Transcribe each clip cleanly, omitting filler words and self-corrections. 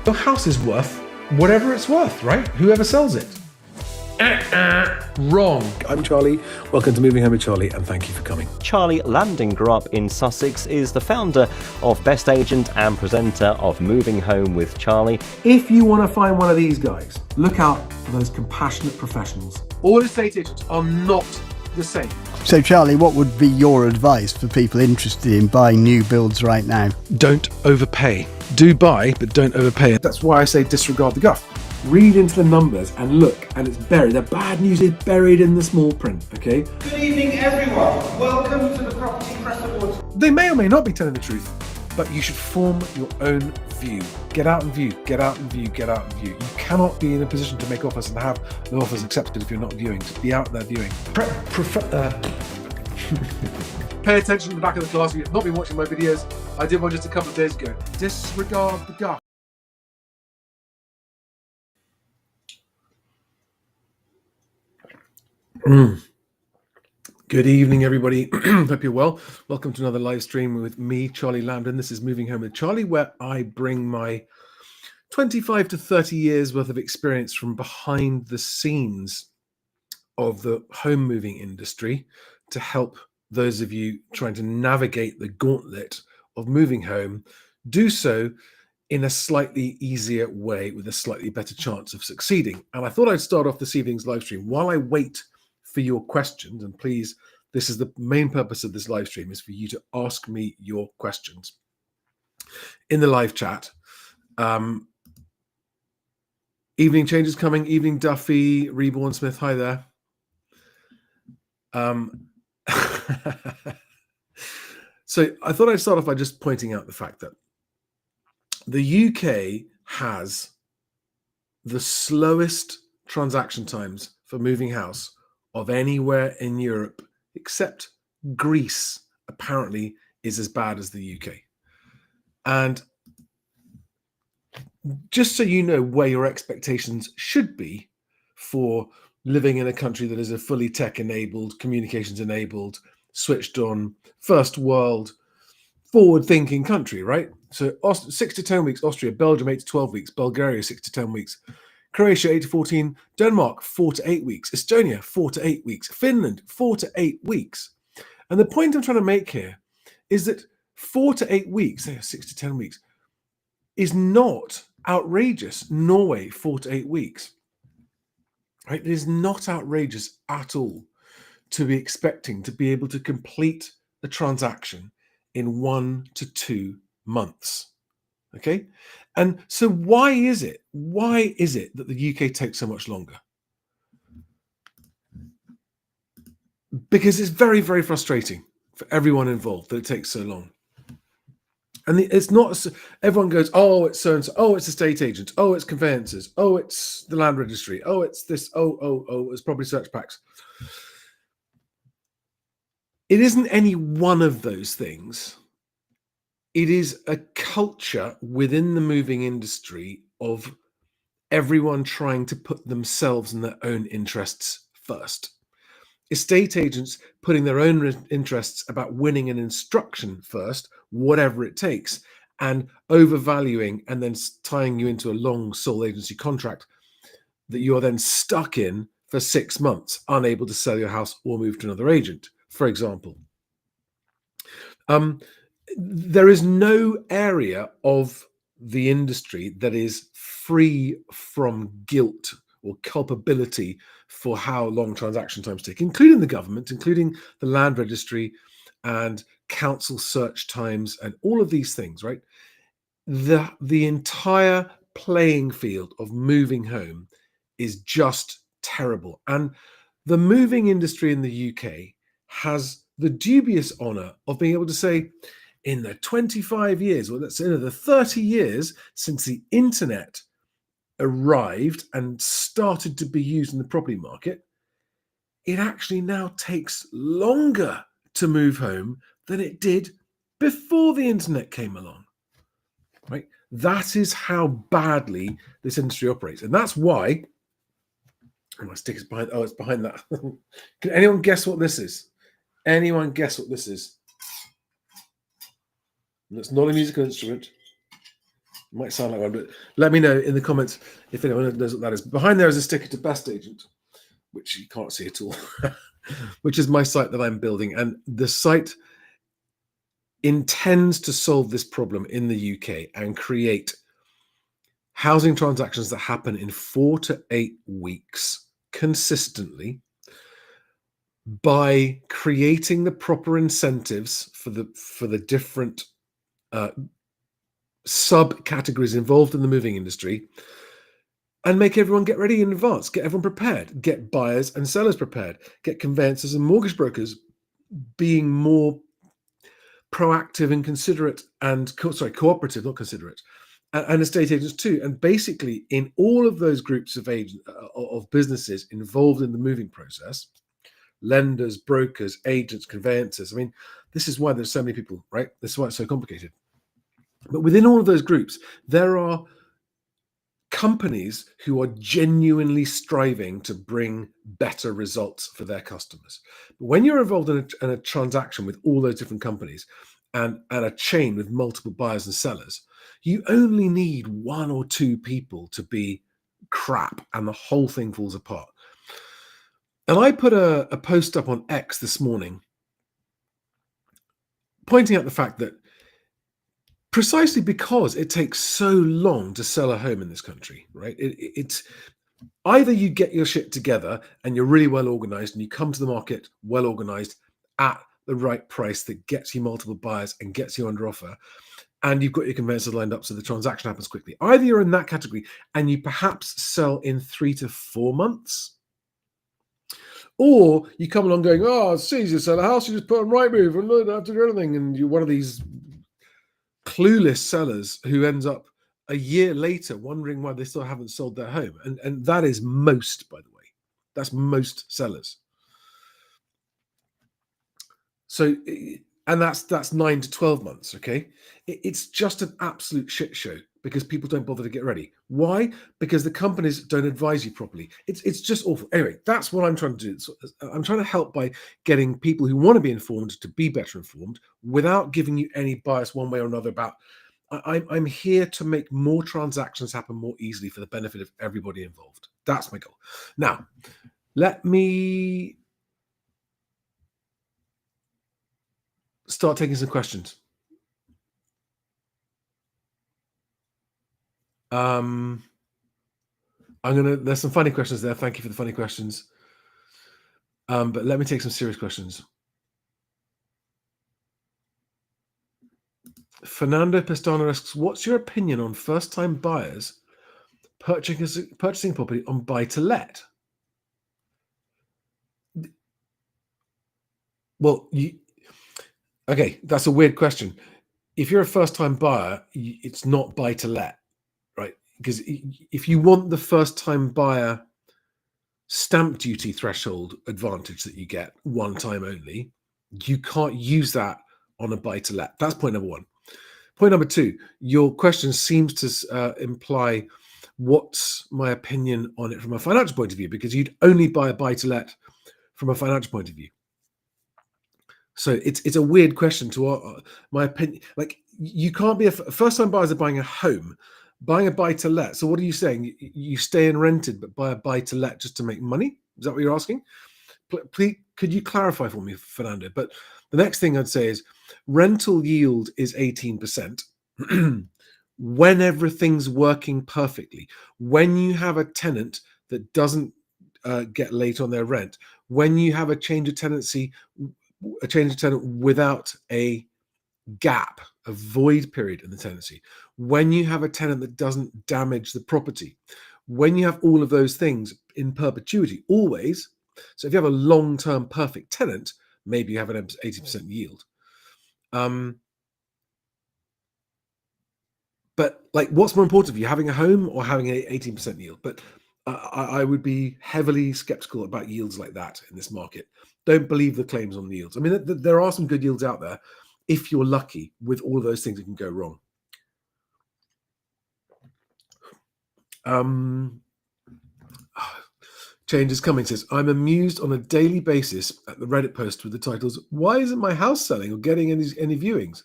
Your house is worth whatever it's worth, right? Whoever sells it. Wrong. I'm Charlie. Welcome to Moving Home with Charlie, and thank you for coming. Charlie Landing grew up in Sussex, is the founder of Best Agent and presenter of Moving Home with Charlie. If you want to find one of these guys, look out for those compassionate professionals. All estate agents are not the same. So Charlie, what would be your advice for people interested in buying new builds right now? Don't overpay. Do buy, but don't overpay. That's why I say disregard the guff. Read into the numbers and look, and it's buried. The bad news is buried in the small print, okay? Good evening, everyone. Welcome to the Property Press Awards. They may or may not be telling the truth, but you should form your own view. Get out and view, get out and view, get out and view. You cannot be in a position to make offers and have the offers accepted if you're not viewing. Just be out there viewing. Pay attention to the back of the class. If you've not been watching my videos, I did one just a couple of days ago. Disregard the guff. Good evening, everybody. Hope you're well. Welcome to another live stream with me, Charlie Lambden. This is Moving Home with Charlie, where I bring my 25 to 30 years worth of experience from behind the scenes of the home moving industry to help those of you trying to navigate the gauntlet of moving home do so in a slightly easier way with a slightly better chance of succeeding. And I thought I'd start off this evening's live stream while I wait for your questions. And please, this is the main purpose of this live stream, is for you to ask me your questions in the live chat. Evening changes coming. Evening Duffy, Reborn Smith. Hi there. So I thought I'd start off by just pointing out the fact that the UK has the slowest transaction times for moving house of anywhere in Europe, except Greece apparently is as bad as the UK. And just so you know where your expectations should be for living in a country that is a fully tech-enabled, communications-enabled, switched-on, first world, forward-thinking country, right? So 6 to 10 weeks, Austria, Belgium 8 to 12 weeks, Bulgaria 6 to 10 weeks, Croatia 8 to 14, Denmark 4 to 8 weeks, Estonia 4 to 8 weeks, Finland 4 to 8 weeks. And the point I'm trying to make here is that 4 to 8 weeks, 6 to 10 weeks, is not outrageous. Norway 4 to 8 weeks. Right? It is not outrageous at all to be expecting to be able to complete a transaction in 1 to 2 months. Okay? And so why is it that the UK takes so much longer? Because it's very, very frustrating for everyone involved that it takes so long. And it's not, everyone goes, oh, it's so and so, oh, it's estate agents, oh, it's conveyancers, oh, it's the land registry, oh, it's this, oh, it's probably search packs. It isn't any one of those things. It is a culture within the moving industry of everyone trying to put themselves and their own interests first. Estate agents putting their own interests about winning an instruction first, whatever it takes, and overvaluing and then tying you into a long sole agency contract that you are then stuck in for 6 months, unable to sell your house or move to another agent, for example. There is no area of the industry that is free from guilt or culpability for how long transaction times take, including the government, including the land registry and council search times and all of these things, right? The entire playing field of moving home is just terrible. And the moving industry in the UK has the dubious honor of being able to say, in the 25 years, or let's say the 30 years since the internet arrived and started to be used in the property market, it actually now takes longer to move home than it did before the internet came along, right? That is how badly this industry operates. And that's why, oh, my stick is behind, oh, it's behind that. Can anyone guess what this is? Anyone guess what this is? And it's not a musical instrument. Might sound like one, but let me know in the comments if anyone knows what that is. Behind there is a sticker to Best Agent, which you can't see at all, which is my site that I'm building. And the site intends to solve this problem in the UK and create housing transactions that happen in 4 to 8 weeks consistently by creating the proper incentives for the different subcategories involved in the moving industry, and make everyone get ready in advance, get everyone prepared, get buyers and sellers prepared, get conveyancers and mortgage brokers being more proactive and considerate and cooperative, not considerate, and estate agents too. And basically, in all of those groups of of businesses involved in the moving process, lenders, brokers, agents, conveyancers. I mean, this is why there's so many people, right? This is why it's so complicated. But within all of those groups, there are companies who are genuinely striving to bring better results for their customers. But when you're involved in a transaction with all those different companies and a chain with multiple buyers and sellers, you only need 1 or 2 people to be crap and the whole thing falls apart. And I put a post up on X this morning pointing out the fact that precisely because it takes so long to sell a home in this country, right? It's either you get your shit together and you're really well organized and you come to the market well organized at the right price that gets you multiple buyers and gets you under offer, and you've got your conveyancers lined up so the transaction happens quickly. Either you're in that category and you perhaps sell in 3 to 4 months, or you come along going, oh, it's easy to sell a house, you just put on Rightmove and don't have to do anything, and you're one of these clueless sellers who ends up a year later wondering why they still haven't sold their home. And that is most, by the way. That's most sellers. So, and that's 9 to 12 months, okay? It's just an absolute shit show because people don't bother to get ready. Why? Because the companies don't advise you properly. It's just awful. Anyway, that's what I'm trying to do. So I'm trying to help by getting people who want to be informed to be better informed without giving you any bias one way or another about, I'm here to make more transactions happen more easily for the benefit of everybody involved. That's my goal. Now, let me start taking some questions. There's some funny questions there. Thank you for the funny questions. But let me take some serious questions. Fernando Pestano asks, what's your opinion on first-time buyers purchasing property on buy-to-let? Well, okay, that's a weird question. If you're a first-time buyer, it's not buy-to-let, right? Because if you want the first-time buyer stamp duty threshold advantage that you get one time only, you can't use that on a buy-to-let. That's point number one. Point number two, your question seems to imply what's my opinion on it from a financial point of view, because you'd only buy a buy-to-let from a financial point of view. So it's a weird question to my opinion. Like, you can't be first-time buyers are buying a home, buying a buy-to-let. So what are you saying? You stay in rented but buy a buy-to-let just to make money? Is that what you're asking? Please, could you clarify for me, Fernando? But the next thing I'd say is rental yield is 18% when everything's working perfectly. When you have a tenant that doesn't get late on their rent, when you have a change of tenant without a gap, a void period in the tenancy, when you have a tenant that doesn't damage the property, when you have all of those things in perpetuity, always. So if you have a long-term perfect tenant, maybe you have an 80% yield. But like, what's more important for you, having a home or having an 18% yield? But I would be heavily skeptical about yields like that in this market. Don't believe the claims on the yields. I mean, there are some good yields out there if you're lucky. With all of those things that can go wrong. Change is coming says, I'm amused on a daily basis at the Reddit post with the titles, why isn't my house selling or getting any viewings?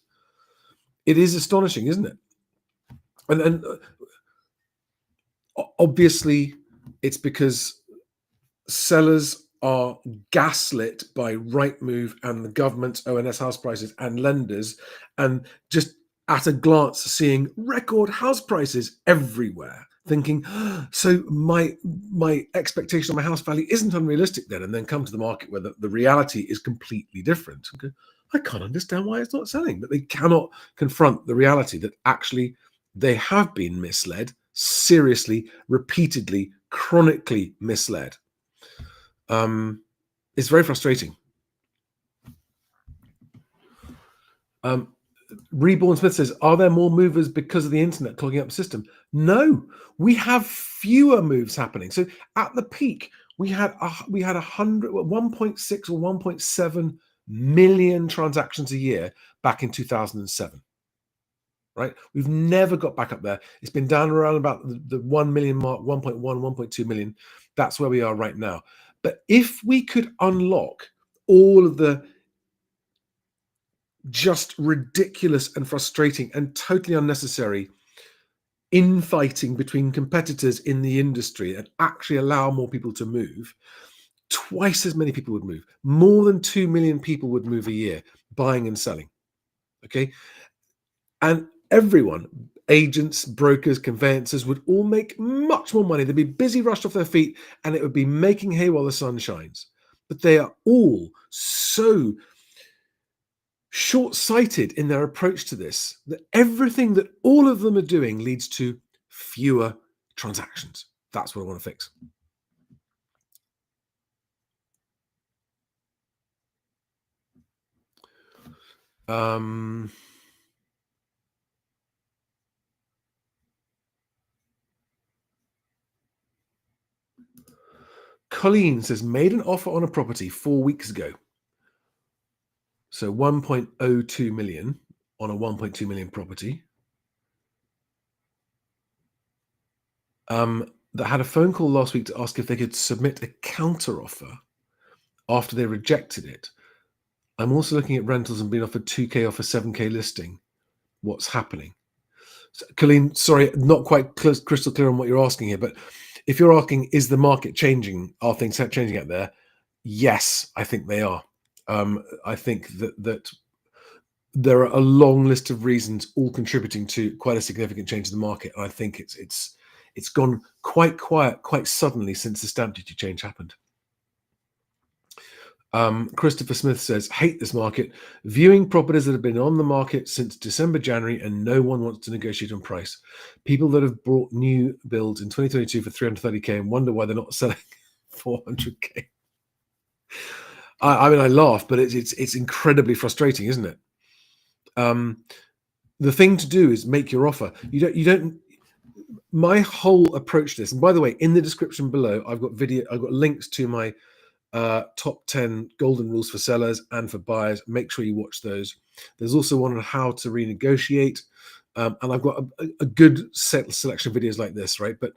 It is astonishing, isn't it? And obviously, it's because sellers are gaslit by Rightmove and the government's ONS house prices and lenders, and just at a glance seeing record house prices everywhere, thinking, so my expectation of my house value isn't unrealistic then, and then come to the market where the reality is completely different. Okay, I can't understand why it's not selling, but they cannot confront the reality that actually they have been misled, seriously, repeatedly, chronically misled. It's very frustrating. Reborn Smith says, are there more movers because of the internet clogging up the system? No, we have fewer moves happening. So at the peak, we had 1.6 or 1.7 million transactions a year back in 2007. Right? We've never got back up there. It's been down around about the 1 million mark, 1.1, 1.2 million. That's where we are right now. But if we could unlock all of the just ridiculous and frustrating and totally unnecessary infighting between competitors in the industry and actually allow more people to move, twice as many people would move. More than 2 million people would move a year, buying and selling. Okay. And everyone, agents, brokers, conveyancers, would all make much more money. They'd be busy, rushed off their feet, and it would be making hay while the sun shines. But they are all so short-sighted in their approach to this that everything that all of them are doing leads to fewer transactions. That's what I want to fix. Colleen says, made an offer on a property 4 weeks ago. So 1.02 million on a 1.2 million property. That had a phone call last week to ask if they could submit a counter offer after they rejected it. I'm also looking at rentals and being offered 2K off a 7K listing. What's happening? So, Colleen, sorry, not quite crystal clear on what you're asking here, but if you're asking, is the market changing? Are things changing out there? Yes, I think they are. I think that there are a long list of reasons, all contributing to quite a significant change in the market. And I think it's gone quite quiet, quite suddenly since the stamp duty change happened. Christopher Smith says, hate this market. Viewing properties that have been on the market since December, January, and no one wants to negotiate on price. People that have bought new builds in 2022 for 330K and wonder why they're not selling 400K. I mean, I laugh, but it's incredibly frustrating, isn't it? The thing to do is make your offer. You don't. My whole approach to this, and by the way, in the description below, I've got links to my top 10 golden rules for sellers and for buyers. Make sure you watch those. There's also one on how to renegotiate, and I've got a good selection of videos like this, right? But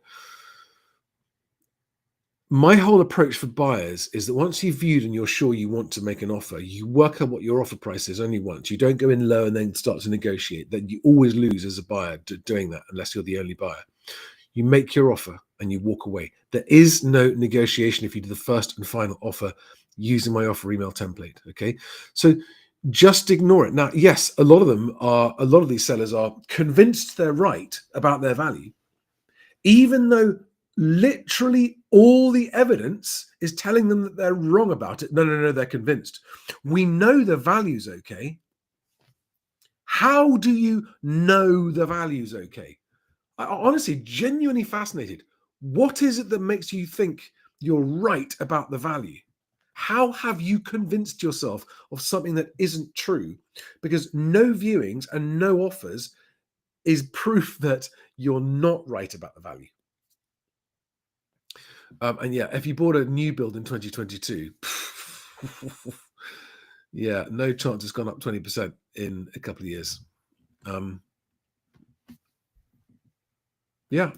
my whole approach for buyers is that once you've viewed and you're sure you want to make an offer, you work out what your offer price is only once. You don't go in low and then start to negotiate. Then you always lose as a buyer doing that, unless you're the only buyer. You make your offer and you walk away. There is no negotiation if you do the first and final offer using my offer email template. Okay, so just ignore it. Now, yes, a lot of these sellers are convinced they're right about their value, even though literally all the evidence is telling them that they're wrong about it. No, they're convinced. We know the value's okay. How do you know the value's okay? I honestly, genuinely fascinated. What is it that makes you think you're right about the value? How have you convinced yourself of something that isn't true? Because no viewings and no offers is proof that you're not right about the value. And yeah, if you bought a new build in 2022, yeah, no chance it's gone up 20% in a couple of years. Yeah.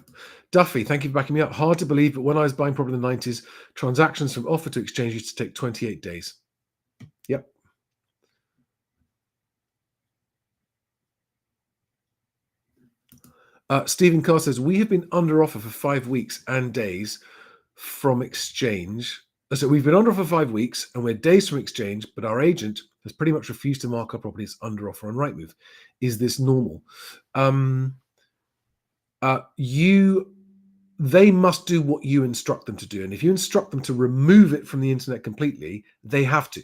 Duffy, thank you for backing me up. Hard to believe, but when I was buying property in the 90s, transactions from offer to exchange used to take 28 days. Yep. Stephen Carr says, we have been under offer for 5 weeks and days from exchange. So we've been under offer for 5 weeks and we're days from exchange, but our agent has pretty much refused to mark our properties under offer on Rightmove. Is this normal? They must do what you instruct them to do. And if you instruct them to remove it from the internet completely, they have to.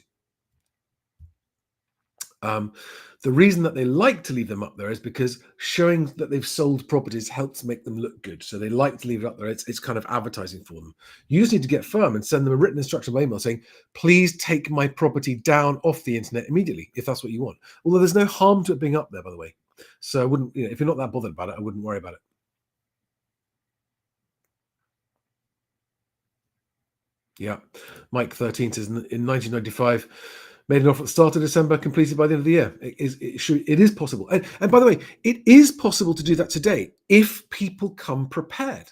The reason that they like to leave them up there is because showing that they've sold properties helps make them look good. So they like to leave it up there. It's kind of advertising for them. You just need to get firm and send them a written instruction by email saying, please take my property down off the internet immediately, if that's what you want. Although there's no harm to it being up there, by the way. So I wouldn't, if you're not that bothered about it, I wouldn't worry about it. Yeah. Mike 13 says, in 1995, made an offer at the start of December, completed by the end of the year. It is possible. And by the way, it is possible to do that today if people come prepared.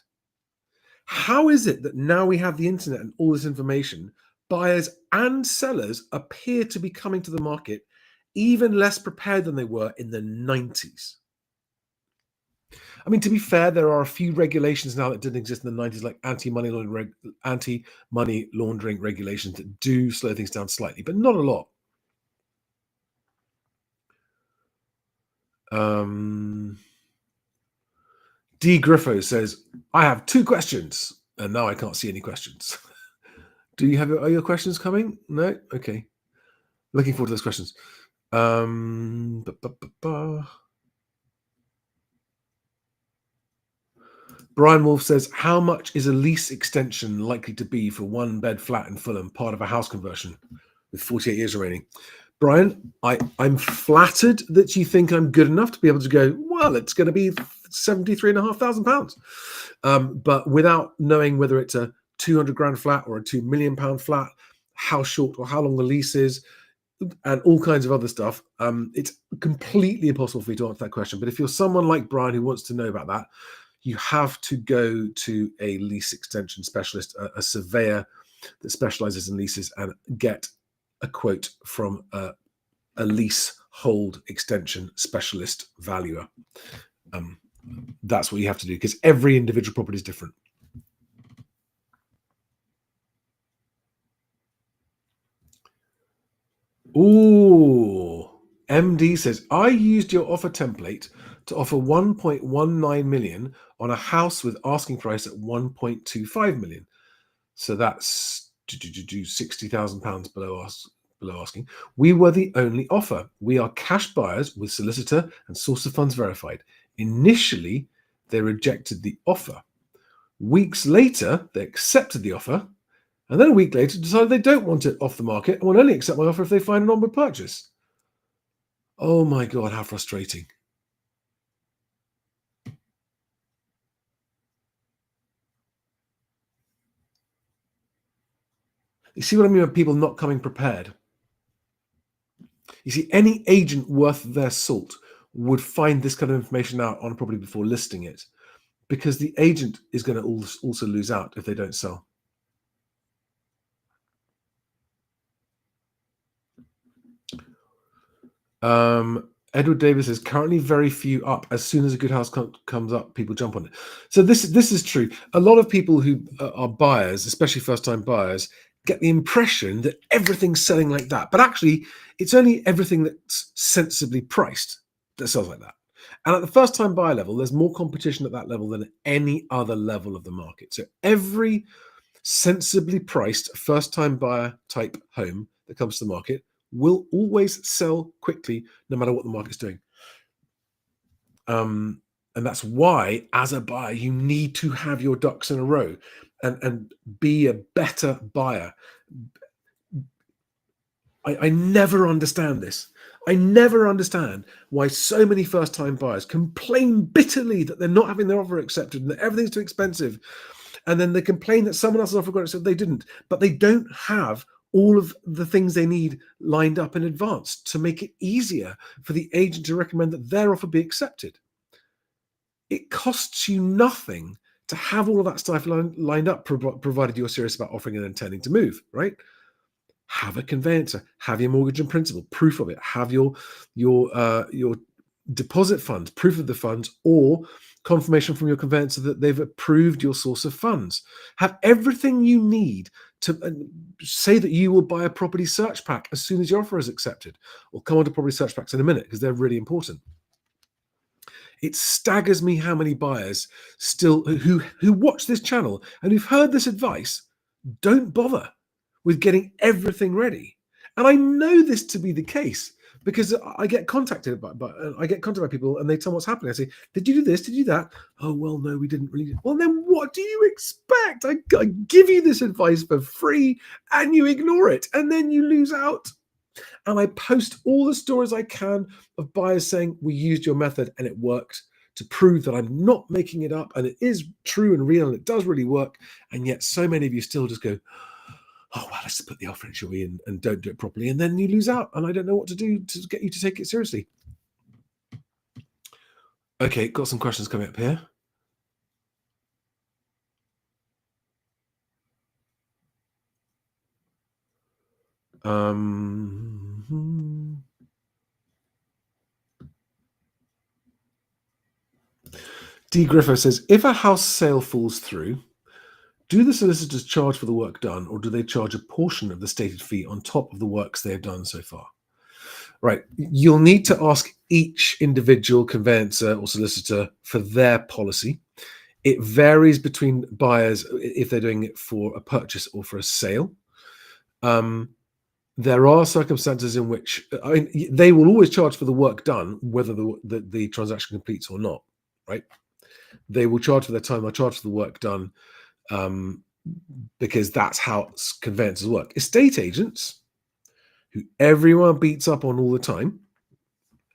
How is it that now we have the internet and all this information, buyers and sellers appear to be coming to the market even less prepared than they were in the 90s? I mean, to be fair, there are a few regulations now that didn't exist in the 90s, like anti-money laundering regulations that do slow things down slightly, but not a lot. D. Griffo says, I have 2 questions, and now I can't see any questions. Do you have are your questions coming? No? Okay. Looking forward to those questions. Brian Wolf says, how much is a lease extension likely to be for 1-bed flat in Fulham, part of a house conversion with 48 years remaining? Brian, I'm flattered that you think I'm good enough to be able to go, well, it's going to be £73,500. But without knowing whether it's a 200 grand flat or a £2 million flat, how short or how long the lease is, and all kinds of other stuff, it's completely impossible for me to answer that question. But if you're someone like Brian who wants to know about that, you have to go to a lease extension specialist, a surveyor that specializes in leases, and get a quote from a leasehold extension specialist valuer. That's what you have to do, because every individual property is different. Ooh, MD says, I used your offer template to offer 1.19 million on a house with asking price at 1.25 million. So that's £60,000 below asking. We were the only offer. We are cash buyers with solicitor and source of funds verified. Initially, they rejected the offer. Weeks later, they accepted the offer. And then a week later, decided they don't want it off the market and will only accept my offer if they find an onward purchase. Oh my God, how frustrating. You see what I mean by people not coming prepared? You see, any agent worth their salt would find this kind of information out on a property before listing it, because the agent is going to also lose out if they don't sell. Edward Davis is currently very few up. As soon as a good house comes up, people jump on it. So this is true. A lot of people who are buyers, especially first-time buyers, get the impression that everything's selling like that. But actually, it's only everything that's sensibly priced that sells like that. And at the first-time buyer level, there's more competition at that level than at any other level of the market. So every sensibly priced first-time buyer type home that comes to the market will always sell quickly, no matter what the market's doing. And that's why, as a buyer, you need to have your ducks in a row and be a better buyer. I never understand this. I never understand why so many first-time buyers complain bitterly that they're not having their offer accepted and that everything's too expensive. And then they complain that someone else's offer got accepted. They didn't. But they don't have all of the things they need lined up in advance to make it easier for the agent to recommend that their offer be accepted. It costs you nothing to have all of that stuff lined up, provided you're serious about offering and intending to move, right? Have a conveyancer, have your mortgage in principle, proof of it, have your deposit funds, proof of the funds, or confirmation from your conveyancer that they've approved your source of funds. Have everything you need to say that you will buy a property search pack as soon as your offer is accepted. We'll come on to property search packs in a minute because they're really important. It staggers me how many buyers still who watch this channel and who've heard this advice don't bother with getting everything ready. And I know this to be the case because I get contacted by people and they tell me what's happening. I say, "Did you do this? Did you do that?" "Oh, well, no, we didn't really." Well, then what do you expect? I give you this advice for free and you ignore it and then you lose out. And I post all the stories I can of buyers saying, "We used your method and it worked," to prove that I'm not making it up and it is true and real and it does really work. And yet so many of you still just go, "Oh, well, let's put the offer in, shall we?" and don't do it properly. And then you lose out. And I don't know what to do to get you to take it seriously. Okay, got some questions coming up here. D. Griffo says, if a house sale falls through, do the solicitors charge for the work done, or do they charge a portion of the stated fee on top of the works they have done so far? Right. You'll need to ask each individual conveyancer or solicitor for their policy. It varies between buyers if they're doing it for a purchase or for a sale. There are circumstances in which they will always charge for the work done, whether the transaction completes or not, right? They will charge for their time, they'll charge for the work done, because that's how conveyancers work. Estate agents, who everyone beats up on all the time,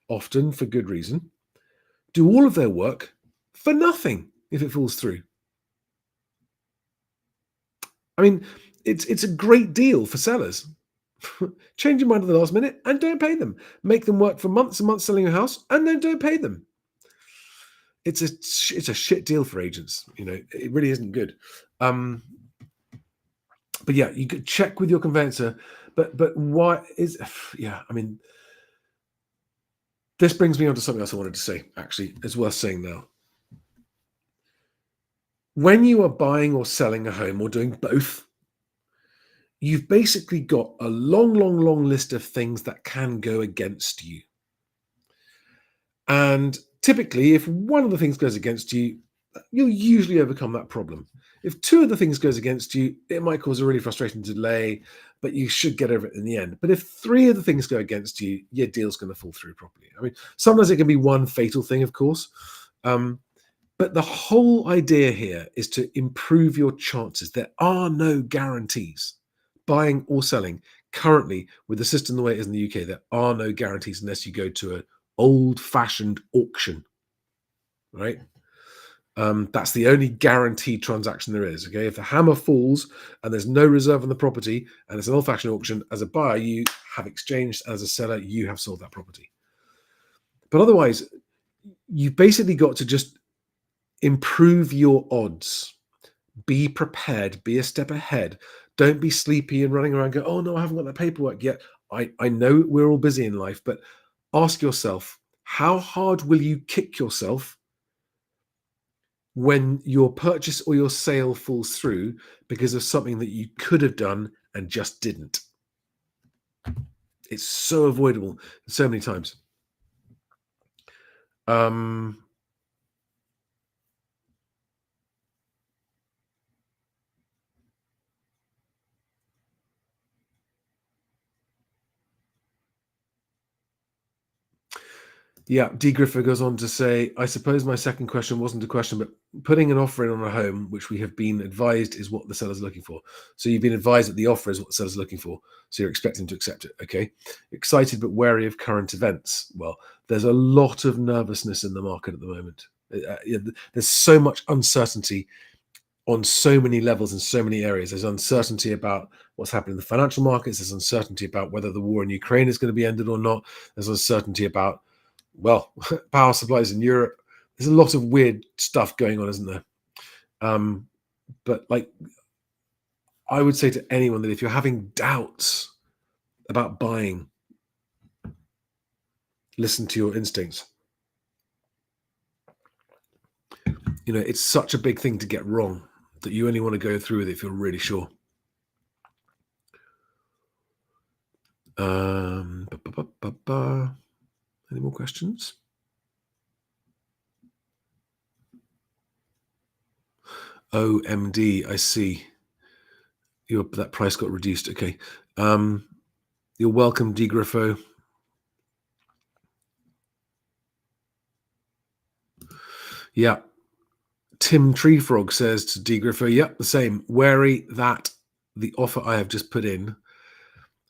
often for good reason, do all of their work for nothing if it falls through. I mean, it's a great deal for sellers. Change your mind at the last minute and don't pay them. Make them work for months and months selling a house and then don't pay them. It's a shit deal for agents. It really isn't good. But yeah, you could check with your conveyancer. But why is I mean, this brings me on to something else I wanted to say. Actually, it's worth saying now. When you are buying or selling a home or doing both, you've basically got a long list of things that can go against you. And typically, if one of the things goes against you, you'll usually overcome that problem. If two of the things goes against you, it might cause a really frustrating delay, but you should get over it in the end. But if three of the things go against you, your deal's going to fall through properly. I mean, sometimes it can be one fatal thing, of course. But the whole idea here is to improve your chances. There are no guarantees. Buying or selling, currently, with the system the way it is in the UK, there are no guarantees unless you go to an old-fashioned auction, right? That's the only guaranteed transaction there is. Okay, if the hammer falls and there's no reserve on the property and it's an old-fashioned auction, as a buyer you have exchanged, as a seller you have sold that property. But otherwise, you've basically got to just improve your odds. Be prepared. Be a step ahead. Don't be sleepy and running around going, "Oh no, I haven't got that paperwork yet." I know we're all busy in life, but ask yourself, how hard will you kick yourself when your purchase or your sale falls through because of something that you could have done and just didn't? It's so avoidable so many times. Yeah, D. Griffer goes on to say, I suppose my second question wasn't a question, but putting an offer in on a home, which we have been advised is what the seller's looking for. So you've been advised that the offer is what the seller's looking for. So you're expecting to accept it. Okay. Excited but wary of current events. Well, there's a lot of nervousness in the market at the moment. There's so much uncertainty on so many levels in so many areas. There's uncertainty about what's happening in the financial markets. There's uncertainty about whether the war in Ukraine is going to be ended or not. There's uncertainty about, well, power supplies in Europe. There's a lot of weird stuff going on, isn't there? But I would say to anyone that if you're having doubts about buying, listen to your instincts. it's such a big thing to get wrong that you only want to go through with it if you're really sure. Any more questions? OMD, I see. That price got reduced. Okay. You're welcome, D. Griffo. Yeah. Tim Treefrog says to D. Griffo, yep, the same. Wary that the offer I have just put in,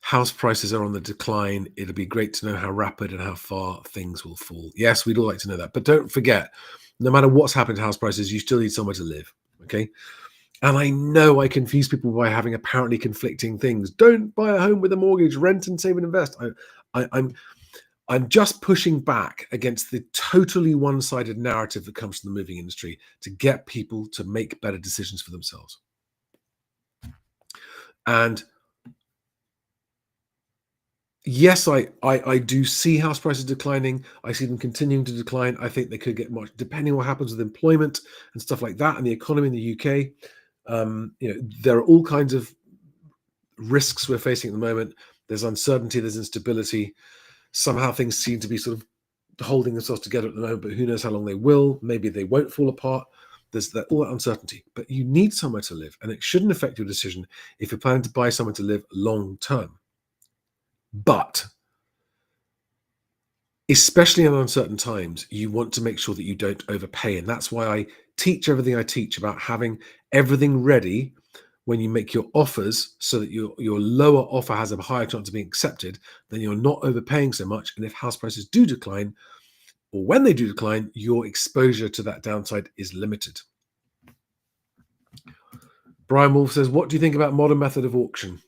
house prices are on the decline. It'll be great to know how rapid and how far things will fall. Yes, we'd all like to know that. But don't forget, no matter what's happened to house prices, you still need somewhere to live. Okay. And I know I confuse people by having apparently conflicting things. Don't buy a home with a mortgage, rent and save and invest. I'm just pushing back against the totally one-sided narrative that comes from the moving industry to get people to make better decisions for themselves. And yes, I do see house prices declining. I see them continuing to decline. I think they could get much, depending on what happens with employment and stuff like that and the economy in the UK. There are all kinds of risks we're facing at the moment. There's uncertainty, there's instability. Somehow things seem to be sort of holding themselves together at the moment, but who knows how long they will. Maybe they won't fall apart. There's all that uncertainty, but you need somewhere to live, and it shouldn't affect your decision if you're planning to buy somewhere to live long term. But especially in uncertain times, you want to make sure that you don't overpay. And that's why I teach everything I teach about having everything ready when you make your offers, so that your lower offer has a higher chance of being accepted, then you're not overpaying so much. And if house prices do decline, or when they do decline, your exposure to that downside is limited. Brian Wolf says, what do you think about modern method of auction?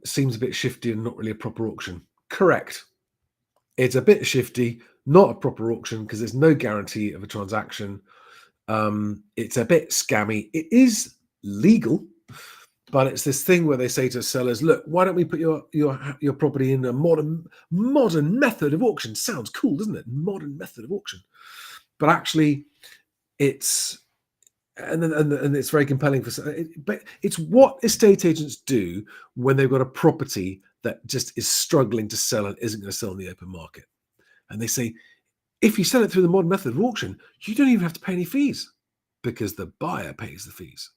Seems a bit shifty and not really a proper auction. Correct. It's a bit shifty, not a proper auction, because there's no guarantee of a transaction. It's a bit scammy. It is legal, but it's this thing where they say to sellers, look, why don't we put your property in a modern method of auction? Sounds cool, doesn't it? Modern method of auction. But actually it's and it's very compelling but it's what estate agents do when they've got a property that just is struggling to sell and isn't going to sell in the open market. And they say, if you sell it through the modern method of auction, you don't even have to pay any fees because the buyer pays the fees.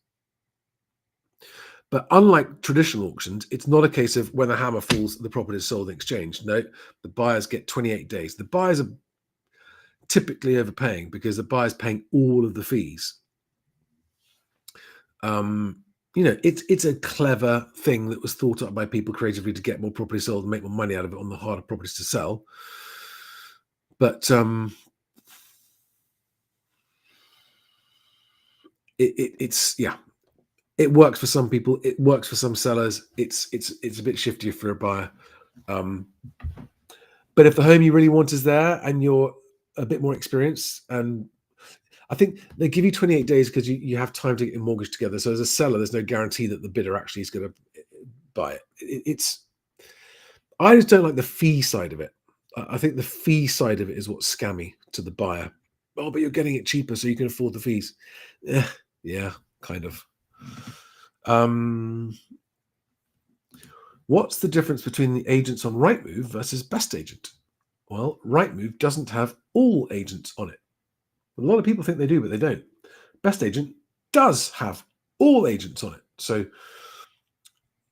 But unlike traditional auctions, it's not a case of when the hammer falls, the property is sold in exchange. No, the buyers get 28 days. The buyers are typically overpaying because the buyer's paying all of the fees. It's a clever thing that was thought up by people creatively to get more property sold and make more money out of it on the harder properties to sell. But it works for some people. It works for some sellers. It's a bit shiftier for a buyer. But if the home you really want is there and you're a bit more experienced, and I think they give you 28 days because you have time to get your mortgage together. So as a seller, there's no guarantee that the bidder actually is going to buy it. I just don't like the fee side of it. I think the fee side of it is what's scammy to the buyer. Oh, but you're getting it cheaper so you can afford the fees. Yeah, kind of. What's the difference between the agents on Rightmove versus Best Agent? Well, Rightmove doesn't have all agents on it. A lot of people think they do, but they don't. Best Agent does have all agents on it. So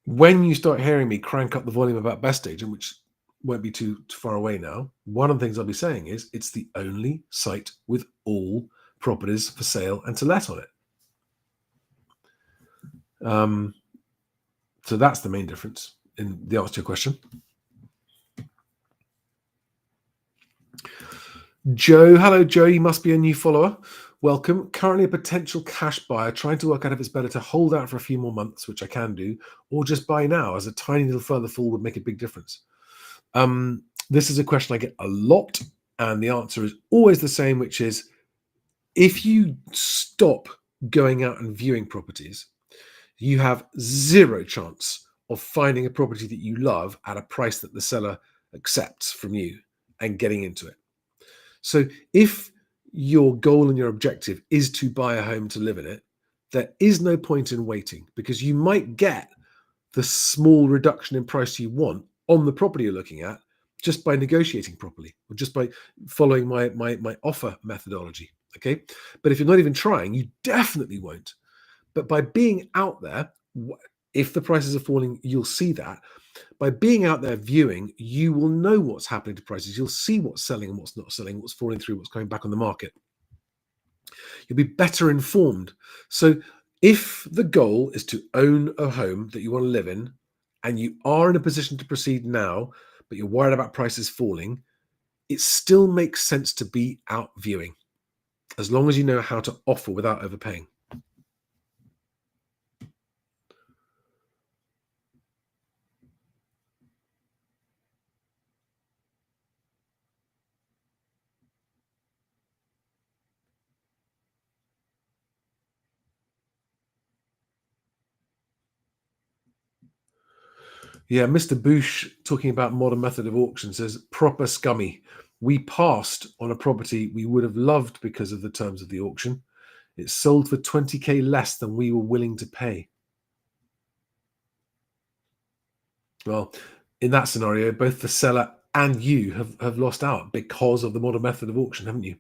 when you start hearing me crank up the volume about Best Agent, which won't be too far away now, one of the things I'll be saying is it's the only site with all properties for sale and to let on it. So that's the main difference in the answer to your question. Joe, hello Joe, you must be a new follower. Welcome. Currently a potential cash buyer, trying to work out if it's better to hold out for a few more months, which I can do, or just buy now, as a tiny little further fall would make a big difference. This is a question I get a lot, and the answer is always the same, which is if you stop going out and viewing properties, you have zero chance of finding a property that you love at a price that the seller accepts from you and getting into it. So if your goal and your objective is to buy a home to live in it, there is no point in waiting, because you might get the small reduction in price you want on the property you're looking at just by negotiating properly, or just by following my offer methodology. Okay. But if you're not even trying, you definitely won't. But by being out there, if the prices are falling, you'll see that. By being out there viewing, you will know what's happening to prices. You'll see what's selling and what's not selling, what's falling through, what's coming back on the market. You'll be better informed. So if the goal is to own a home that you want to live in, and you are in a position to proceed now, but you're worried about prices falling, it still makes sense to be out viewing, as long as you know how to offer without overpaying. Yeah, Mr. Boosh, talking about modern method of auction, says proper scummy. We passed on a property we would have loved because of the terms of the auction. It sold for 20k less than we were willing to pay. Well, in that scenario, both the seller and you have lost out because of the modern method of auction, haven't you?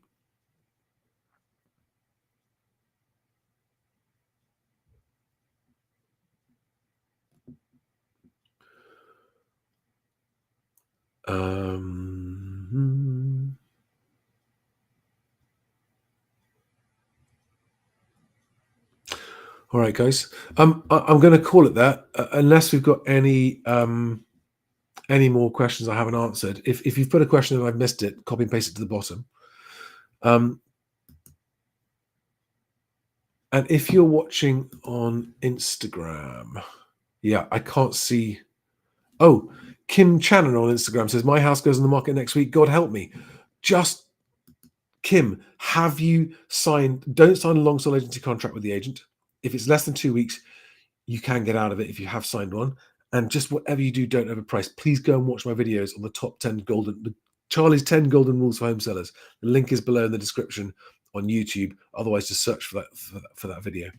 All right, guys. I'm going to call it that, unless we've got any more questions I haven't answered. If you've put a question and I've missed it, copy and paste it to the bottom. And if you're watching on Instagram, yeah, I can't see. Oh, Kim Channon on Instagram says, my house goes on the market next week. God help me. Just, Kim, have you signed? Don't sign a long sole agency contract with the agent. If it's less than 2 weeks, you can get out of it if you have signed one. And just whatever you do, don't overprice. Please go and watch my videos on the top 10 Charlie's 10 golden rules for home sellers. The link is below in the description on YouTube. Otherwise, just search for that video.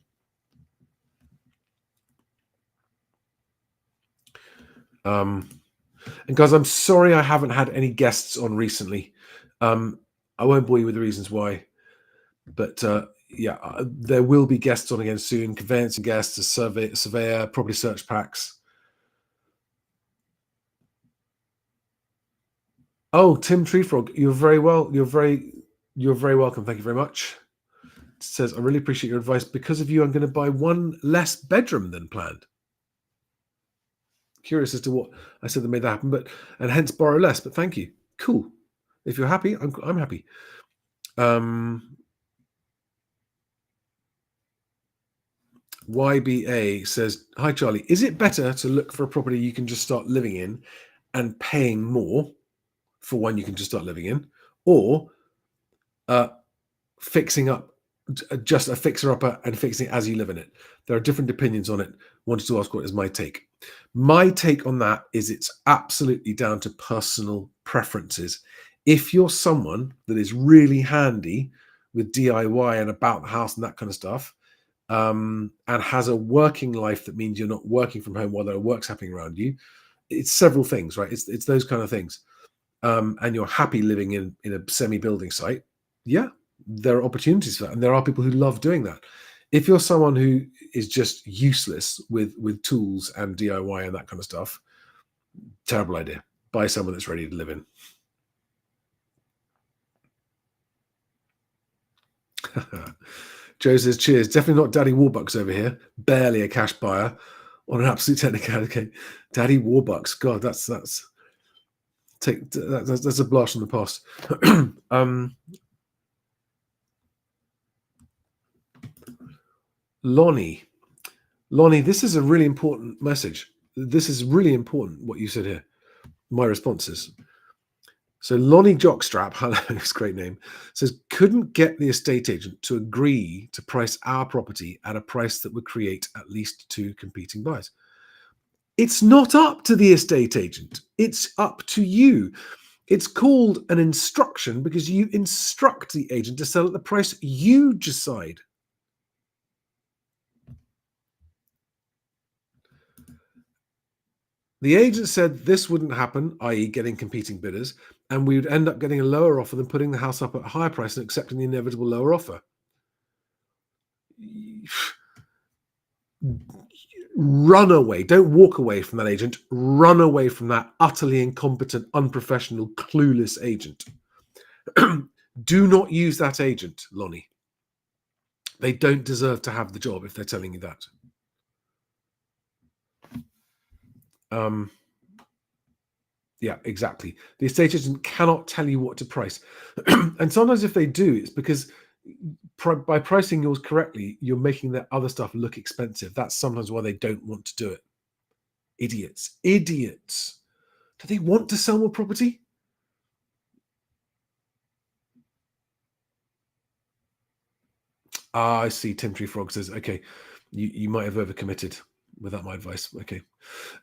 And guys, I'm sorry I haven't had any guests on recently. I won't bore you with the reasons why, but yeah, there will be guests on again soon. Conveyancing guests, a surveyor, property search packs. Oh, Tim Treefrog, you're very well. You're very welcome. Thank you very much. It says, I really appreciate your advice. Because of you, I'm going to buy one less bedroom than planned. Curious as to what I said that made that happen, and hence borrow less. But thank you. Cool. If you're happy, I'm happy. YBA says, hi, Charlie. Is it better to look for a property you can just start living in and paying more for one you can just start living in, or fixing up, just a fixer-upper and fixing it as you live in it? There are different opinions on it. Wanted to ask what is my take. My take on that is it's absolutely down to personal preferences. If you're someone that is really handy with DIY and about the house and that kind of stuff, and has a working life that means you're not working from home while there are works happening around you, it's several things, right? It's those kind of things. And you're happy living in a semi-building site, yeah, there are opportunities for that, and there are people who love doing that. If you're someone who is just useless with tools and DIY and that kind of stuff, terrible idea. Buy someone that's ready to live in. Joe says, cheers. Definitely not Daddy Warbucks over here. Barely a cash buyer on an absolute technicality. Daddy Warbucks. God, that's a blast from the past. Lonnie, this is a really important message. This is really important what you said here. My responses. So Lonnie Jockstrap, hello, it's a great name, says, couldn't get the estate agent to agree to price our property at a price that would create at least 2 competing buyers. It's not up to the estate agent. It's up to you. It's called an instruction because you instruct the agent to sell at the price you decide. The agent said this wouldn't happen, i.e. getting competing bidders, and we would end up getting a lower offer than putting the house up at a higher price and accepting the inevitable lower offer. Run away. Don't walk away from that agent. Run away from that utterly incompetent, unprofessional, clueless agent. Do not use that agent, Lonnie. They don't deserve to have the job if they're telling you that. Yeah, exactly. The estate agent cannot tell you what to price. And sometimes if they do, it's because by pricing yours correctly, you're making that other stuff look expensive. That's sometimes why they don't want to do it. Idiots. Idiots. Do they want to sell more property? I see. Tim Tree Frog says, okay, you might have overcommitted without my advice. Okay.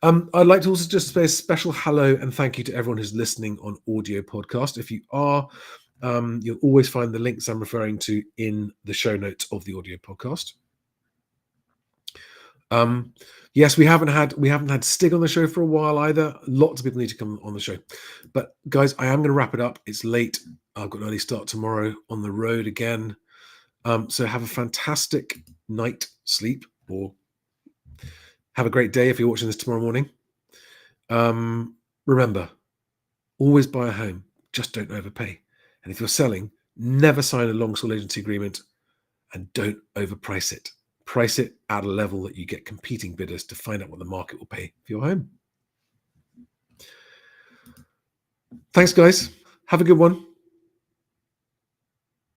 I'd like to also just say a special hello and thank you to everyone who's listening on audio podcast. If you are, you'll always find the links I'm referring to in the show notes of the audio podcast. Yes, we haven't had Stig on the show for a while either. Lots of people need to come on the show. But guys, I am going to wrap it up. It's late. I've got an early start tomorrow on the road again. So have a fantastic night sleep, or have a great day if you're watching this tomorrow morning. Remember, always buy a home, just don't overpay. And if you're selling, never sign a long sole agency agreement and don't overprice it. Price it at a level that you get competing bidders to find out what the market will pay for your home. Thanks, guys. Have a good one.